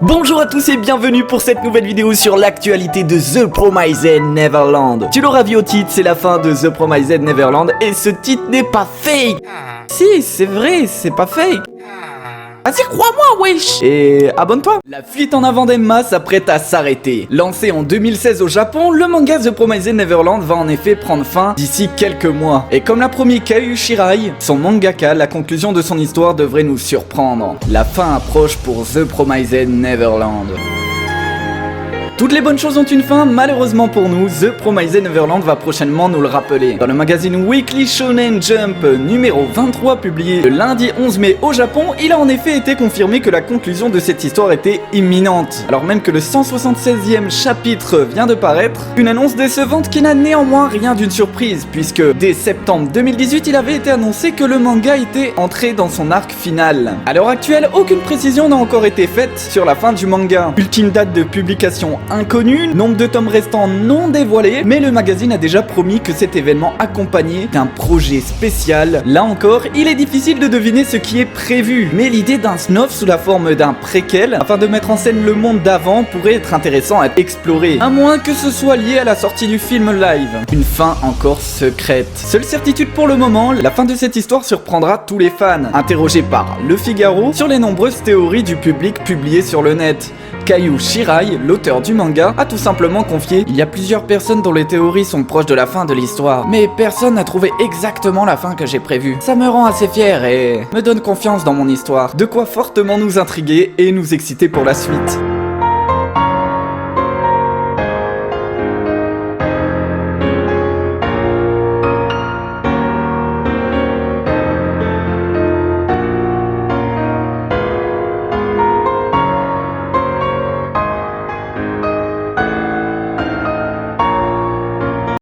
Bonjour à tous et bienvenue pour cette nouvelle vidéo sur l'actualité de The Promised Neverland. Tu l'auras vu au titre, c'est la fin de The Promised Neverland et ce titre n'est pas fake. Si, c'est vrai, c'est pas fake. Vas-y, crois-moi, wesh. Et abonne-toi. La fuite en avant d'Emma s'apprête à s'arrêter. Lancé en 2016 au Japon, le manga The Promised Neverland va en effet prendre fin d'ici quelques mois. Et comme l'a promis Kayu Shirai, son mangaka, la conclusion de son histoire devrait nous surprendre. La fin approche pour The Promised Neverland. Toutes les bonnes choses ont une fin, malheureusement pour nous, The Promised Neverland va prochainement nous le rappeler. Dans le magazine Weekly Shonen Jump numéro 23 publié le lundi 11 mai au Japon, il a en effet été confirmé que la conclusion de cette histoire était imminente. Alors même que le 176e chapitre vient de paraître, une annonce décevante qui n'a néanmoins rien d'une surprise, puisque dès septembre 2018, il avait été annoncé que le manga était entré dans son arc final. À l'heure actuelle, aucune précision n'a encore été faite sur la fin du manga. Ultime date de publication inconnu, nombre de tomes restants non dévoilés, mais le magazine a déjà promis que cet événement accompagné d'un projet spécial. Là encore, il est difficile de deviner ce qui est prévu, mais l'idée d'un spin-off sous la forme d'un préquel, afin de mettre en scène le monde d'avant, pourrait être intéressant à explorer, à moins que ce soit lié à la sortie du film live. Une fin encore secrète. Seule certitude pour le moment, la fin de cette histoire surprendra tous les fans, interrogés par Le Figaro sur les nombreuses théories du public publiées sur le net. Kayu Shirai, l'auteur du manga, a tout simplement confié: il y a plusieurs personnes dont les théories sont proches de la fin de l'histoire, mais personne n'a trouvé exactement la fin que j'ai prévue. Ça me rend assez fier et me donne confiance dans mon histoire, de quoi fortement nous intriguer et nous exciter pour la suite.